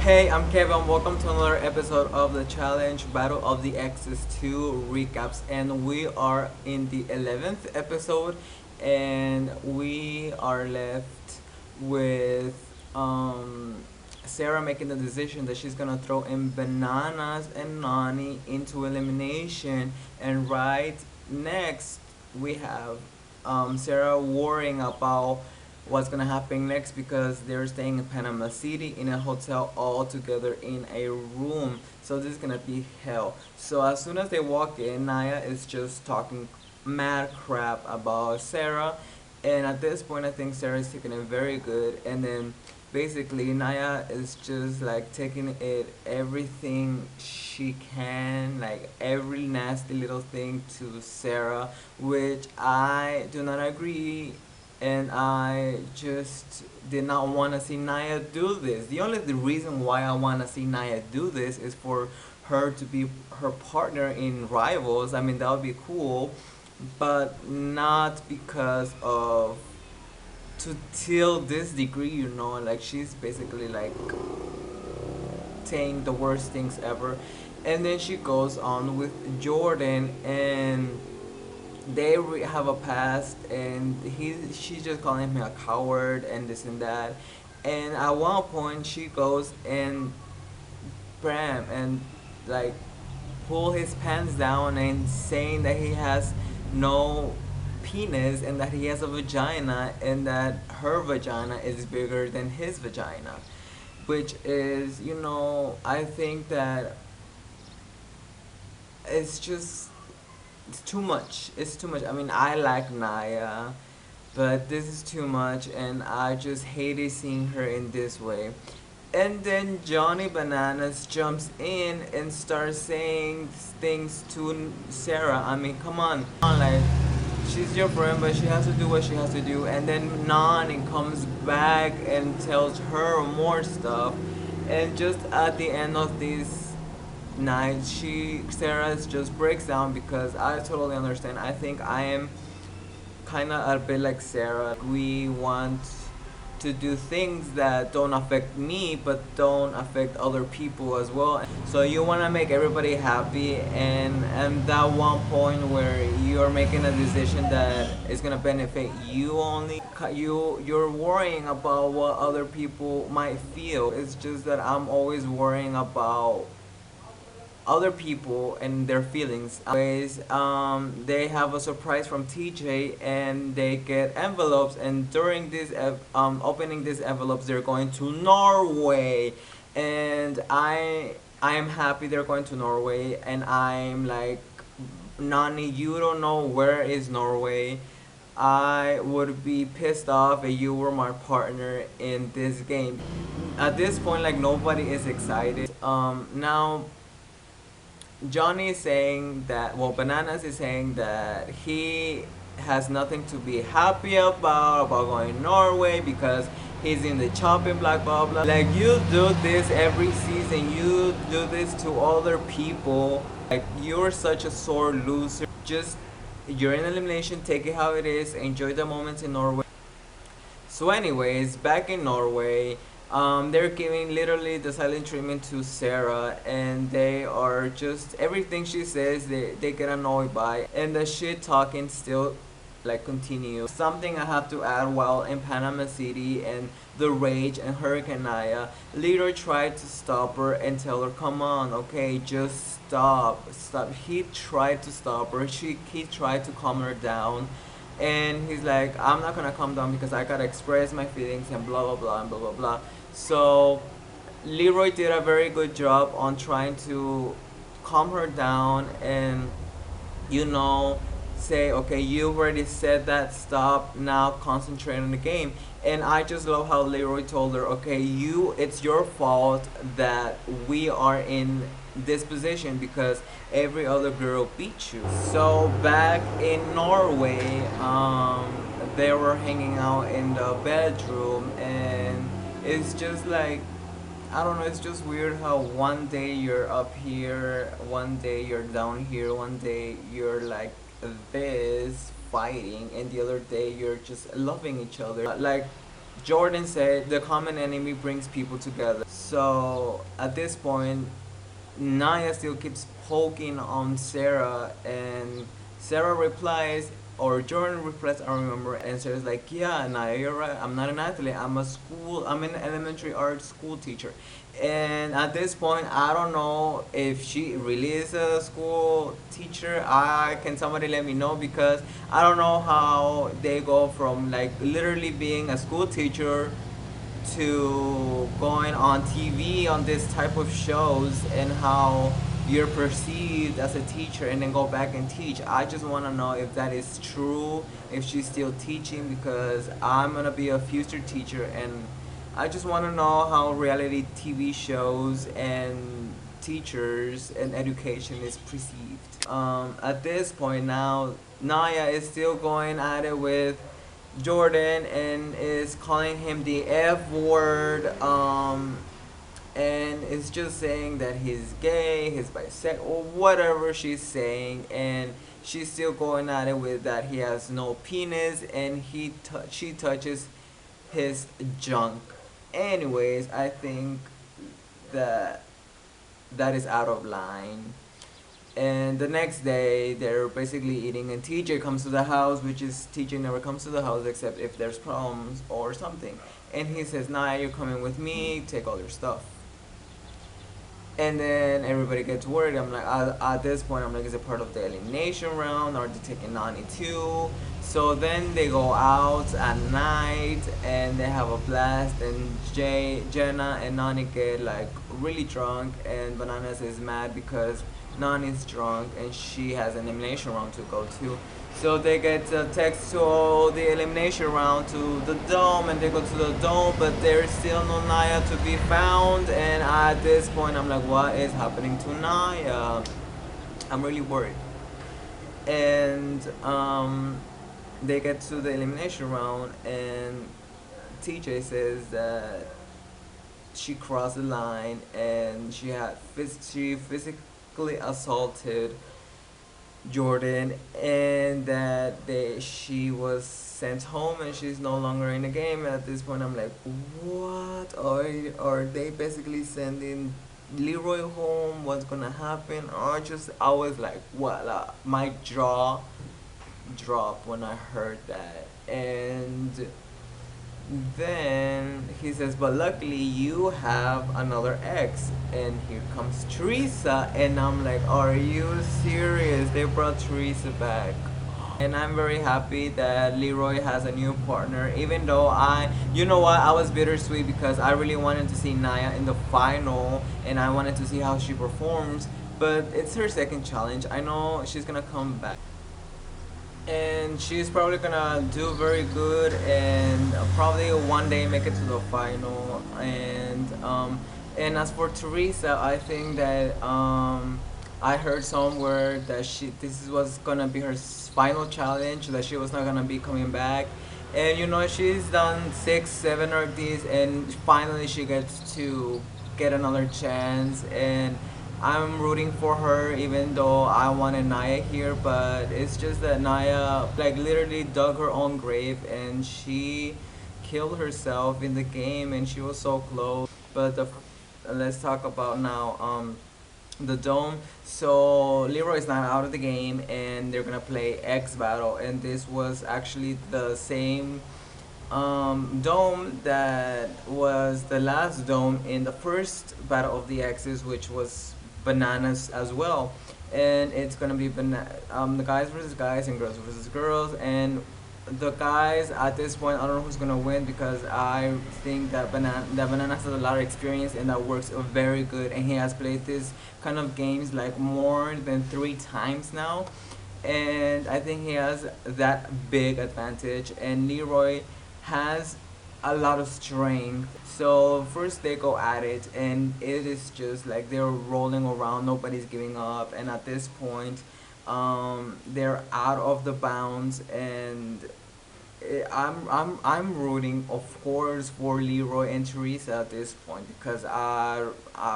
Hey, I'm Kevin. Welcome to another episode of the challenge Battle of the Exes 2 recaps, and we are in the 11th episode, and we are left with Sarah making the decision that she's gonna throw in Bananas and Nani into elimination, and right next we have Sarah worrying about what's gonna happen next because they're staying in Panama City in a hotel all together in a room. So this is gonna be hell. So as soon as they walk in, Naya is just talking mad crap about Sarah, and at this point, I think Sarah is taking it very good, and then basically Naya is just like taking it everything she can, like every nasty little thing to Sarah, which I do not agree, and I just did not want to see Naya do this. The reason why I want to see Naya do this is for her to be her partner in Rivals. I mean, that would be cool, but not because of to till this degree, like she's basically like saying the worst things ever. And then she goes on with Jordan, and they have a past, and she's just calling him a coward and this and that. And at one point she goes and Bram and like pull his pants down and saying that he has no penis and that he has a vagina and that her vagina is bigger than his vagina, which is, I think that it's just it's too much. It's too much. I mean, I like Naya, but this is too much, and I just hated seeing her in this way. And then Johnny Bananas jumps in and starts saying things to Sarah. I mean, come on, like she's your friend, but she has to do what she has to do. And then Nani comes back and tells her more stuff. And just at the end of this night, Sarah just breaks down because I totally understand. I think I am kind of a bit like Sarah. We want to do things that don't affect me but don't affect other people as well. So you want to make everybody happy, and that one point where you're making a decision that is going to benefit you only, you're worrying about what other people might feel. It's just that I'm always worrying about other people and their feelings. Anyways, they have a surprise from TJ, and they get envelopes, and during this opening these envelopes, they're going to Norway, and I am happy they're going to Norway, and I'm like, Nani, you don't know where is Norway. I would be pissed off if you were my partner in this game. At this point, like, nobody is excited. Now Johnny is saying that, well, Bananas is saying that he has nothing to be happy about going Norway because he's in the chopping block, blah blah. Like, you do this every season, you do this to other people. Like, you're such a sore loser. Just, you're in elimination, take it how it is, enjoy the moments in Norway. So anyways, back in Norway, they're giving literally the silent treatment to Sarah, and they are just everything she says they get annoyed by, and the shit talking still like continues. Something I have to add, while in Panama City and the Rage and Hurricane Naya, Leader tried to stop her and tell her, come on, okay, just stop. He tried to stop her. He tried to calm her down, and he's like, I'm not gonna calm down because I gotta express my feelings and blah blah blah and blah blah blah. So Leroy did a very good job on trying to calm her down and, you know say, okay, you already said that, stop now, concentrate on the game. And I just love how Leroy told her, okay, it's your fault that we are in this position because every other girl beat you. So back in Norway, they were hanging out in the bedroom, and it's just like, I don't know, it's just weird how one day you're up here, one day you're down here, one day you're like this fighting, and the other day you're just loving each other. Like, Jordan said the common enemy brings people together. So at this point, Naya still keeps poking on Sarah, and Sarah replies, or Jordan replies, I don't remember, and Sarah's like, yeah, Naya, you're right. I'm not an athlete. I'm an elementary art school teacher. And at this point, I don't know if she really is a school teacher. Can somebody let me know, because I don't know how they go from like literally being a school teacher to going on TV on this type of shows, and how you're perceived as a teacher and then go back and teach. I just want to know if that is true, if she's still teaching, because I'm going to be a future teacher, and I just want to know how reality TV shows and teachers and education is perceived. At this point now, Naya is still going at it with Jordan and is calling him the F word, and is just saying that he's gay, he's bisexual, or whatever she's saying, and she's still going at it with that he has no penis, and she touches his junk. Anyways, I think that that is out of line. And the next day, they're basically eating, and TJ comes to the house, which is TJ never comes to the house except if there's problems or something. And he says, "Nah, you're coming with me. Take all your stuff." And then everybody gets worried. I'm like, at this point, I'm like, is it part of the elimination round? Are they taking Nani too? So then they go out at night and they have a blast. And Jenna, and Nani get like really drunk. And Bananas is mad because Nani's drunk and she has an elimination round to go to. So they get a text to the elimination round to the dome, and they go to the dome, but there's still no Naya to be found. And at this point, I'm like, what is happening to Naya? I'm really worried. And they get to the elimination round, and TJ says that she crossed the line and she physically assaulted Jordan, and that she was sent home and she's no longer in the game. At this point, I'm like, what? Are they basically sending Leroy home? What's gonna happen? Or just I was like, what? My jaw dropped when I heard that, and then he says, but luckily you have another ex. And here comes Teresa. And I'm like, are you serious? They brought Teresa back. And I'm very happy that Leroy has a new partner. Even though you know what, I was bittersweet because I really wanted to see Naya in the final and I wanted to see how she performs. But it's her second challenge. I know she's gonna come back and she's probably gonna do very good and probably one day make it to the final. And as for Teresa, I think that I heard somewhere that was gonna be her final challenge, that she was not gonna be coming back. And you know, she's done 6 7 of these and finally she gets to get another chance. And I'm rooting for her, even though I wanted Naya here, but it's just that Naya like literally dug her own grave and she killed herself in the game, and she was so close. But let's talk about now the dome. So Leroy is not out of the game, and they're gonna play X battle, and this was actually the same dome that was the last dome in the first battle of the Exes, which was bananas as well. And it's gonna be the guys versus guys and girls versus girls. And the guys at this point, I don't know who's gonna win, because I think that Bananas has a lot of experience and that works very good, and he has played this kind of games like more than 3 times now, and I think he has that big advantage. And Leroy has a lot of strength. So first they go at it, and it is just like they're rolling around, nobody's giving up, and at this point, they're out of the bounds, and I'm rooting, of course, for Leroy and Teresa at this point, because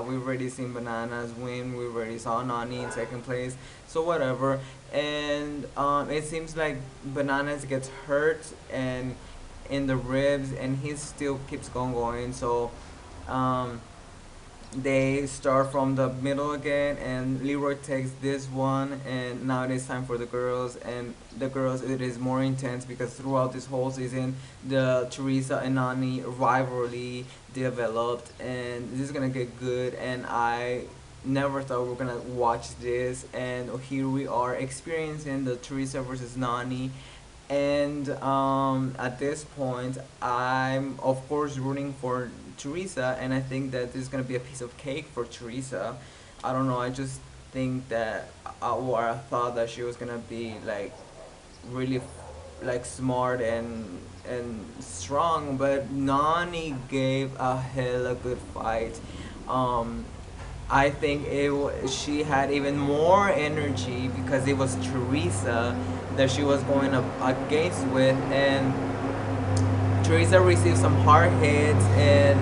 we've already seen Bananas win, we already saw Nani in second place, so whatever. And it seems like Bananas gets hurt, and in the ribs, and he still keeps going. So um, they start from the middle again, and Leroy takes this one, and now it is time for the girls. And the girls, it is more intense because throughout this whole season, the Teresa and Nani rivalry developed, and this is gonna get good. And I never thought we were gonna watch this, and here we are experiencing the Teresa versus Nani. And at this point, I'm of course rooting for Teresa, and I think that this is gonna be a piece of cake for Teresa. I don't know. I just think that, or I thought that she was gonna be like really like smart and strong, but Nani gave a hella good fight. Um, I think she had even more energy because it was Teresa that she was going up against with, and Teresa received some hard hits, and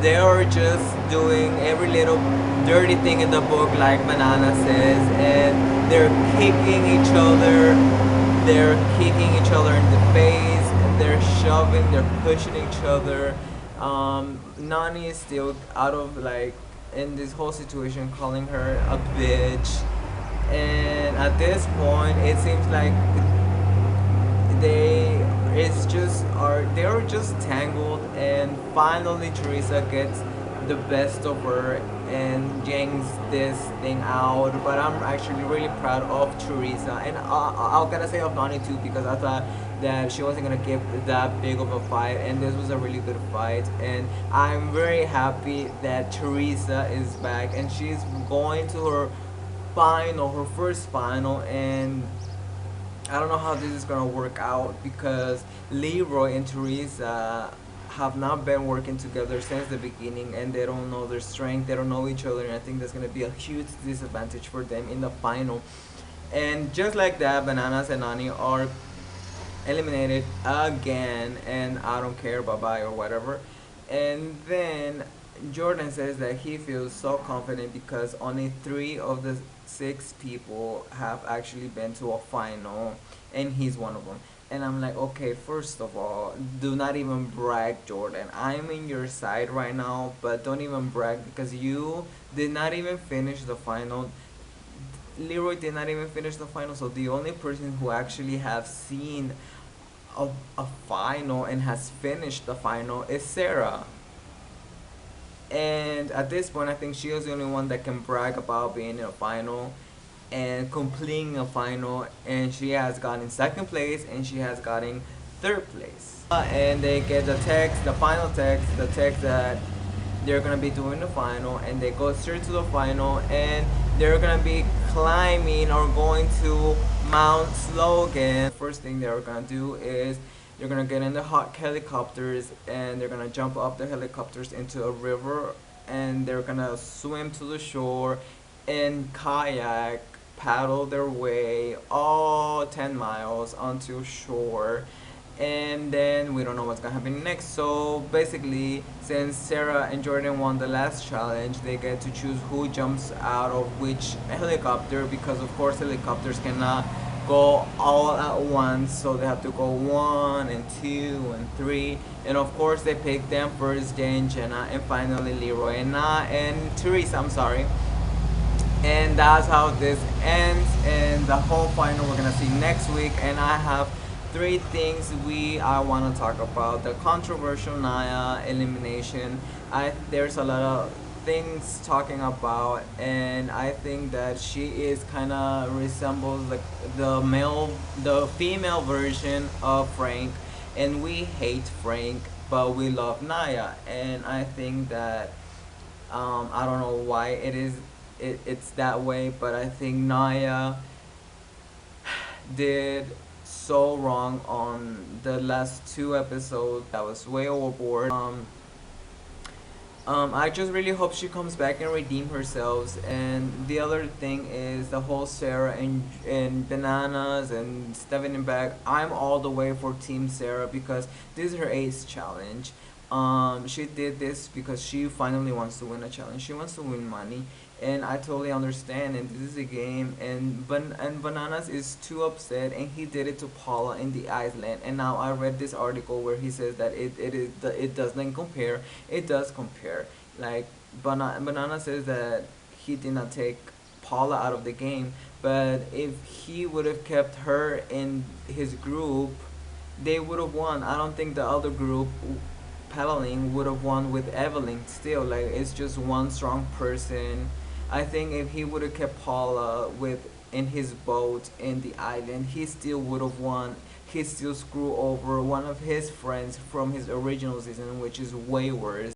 they were just doing every little dirty thing in the book, like Banana says, and they're kicking each other in the face, and they're shoving, they're pushing each other. Nani is still out of like in this whole situation, calling her a bitch, and at this point, it seems like they it's just are they're just tangled, and finally Teresa gets the best of her and yanks this thing out. But I'm actually really proud of Teresa, and I'm gonna say of Nani too, because I thought that she wasn't gonna give that big of a fight, and this was a really good fight. And I'm very happy that Teresa is back, and she's going to her final, her first final. And I don't know how this is gonna work out because Leroy and Teresa have not been working together since the beginning, and they don't know their strength, they don't know each other, and I think that's gonna be a huge disadvantage for them in the final. And just like that, Bananas and Nani are eliminated again, and I don't care, bye bye or whatever. And then Jordan says that he feels so confident because only 3 of the 6 people have actually been to a final, and he's one of them. And I'm like, okay, first of all, do not even brag, Jordan. I'm in your side right now, but don't even brag because you did not even finish the final. Leroy did not even finish the final, so the only person who actually have seen a final and has finished the final is Sarah. And at this point, I think she is the only one that can brag about being in a final and completing a final. And she has gotten second place, and she has gotten third place. And they get the text, the final text, the text that they're gonna be doing the final, and they go straight to the final, and they're gonna be climbing or going to Mount Slogan. First thing they're gonna do is they're gonna get in the hot helicopters, and they're gonna jump off the helicopters into a river, and they're gonna swim to the shore and kayak paddle their way all 10 miles onto shore. And then we don't know what's gonna happen next. So basically, since Sarah and Jordan won the last challenge, they get to choose who jumps out of which helicopter, because of course helicopters cannot go all at once, so they have to go 1 and 2 and 3. And of course they pick them first, Jane, Jenna, and finally Leroy and Teresa, I'm sorry. And that's how this ends, and the whole final we're gonna see next week. And I have 3 things I want to talk about: the controversial Naya elimination. There's a lot of things talking about, and I think that she is kind of resembles like the female version of Frank, and we hate Frank, but we love Naya. And I think that I don't know why it's that way, but I think Naya did so wrong on the last 2 episodes. That was way overboard. I just really hope she comes back and redeem herself. And the other thing is the whole Sarah and Bananas and Steven and back. I'm all the way for Team Sarah because this is her 8th challenge. she did this because she finally wants to win a challenge. She wants to win money, and I totally understand. And this is a game, and Bananas is too upset, and he did it to Paula in the island. And now I read this article where he says that it doesn't compare. It does compare. Like Banana says that he did not take Paula out of the game, but if he would have kept her in his group, they would have won. I don't think the other group paddling would have won with Evelyn still. Like, it's just one strong person. I think if he would have kept Paula with in his boat in the island, he still would have won. He still screwed over one of his friends from his original season, which is way worse.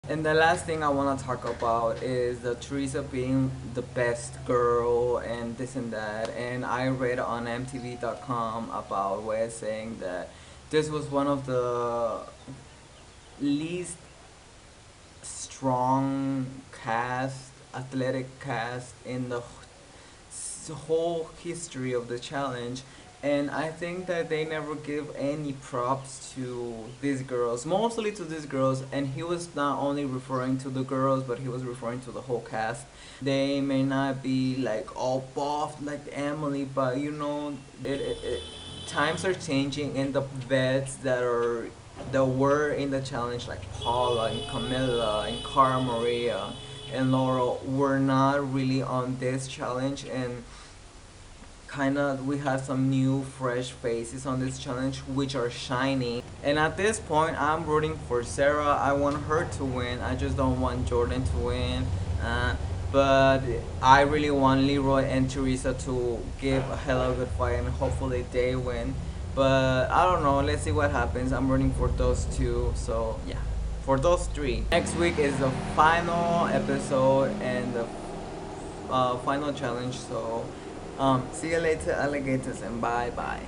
And the last thing I want to talk about is the Teresa being the best girl and this and that. And I read on MTV.com about where saying that this was one of the least strong cast, athletic cast in the whole history of the challenge. And I think that they never give any props to these girls, mostly to these girls. And he was not only referring to the girls, but he was referring to the whole cast. They may not be like all buff like Emily, but times are changing, and the vets that were in the challenge, like Paula and Camilla and Cara Maria and Laurel, were not really on this challenge. And kind of we had some new fresh faces on this challenge which are shining. And at this point, I'm rooting for Sarah. I want her to win. I just don't want Jordan to win. But I really want Leroy and Teresa to give a hell of a good fight, and hopefully they win. But I don't know. Let's see what happens. I'm rooting for those two. So yeah, for those three. Next week is the final episode and the final challenge. So see you later, alligators, and bye bye.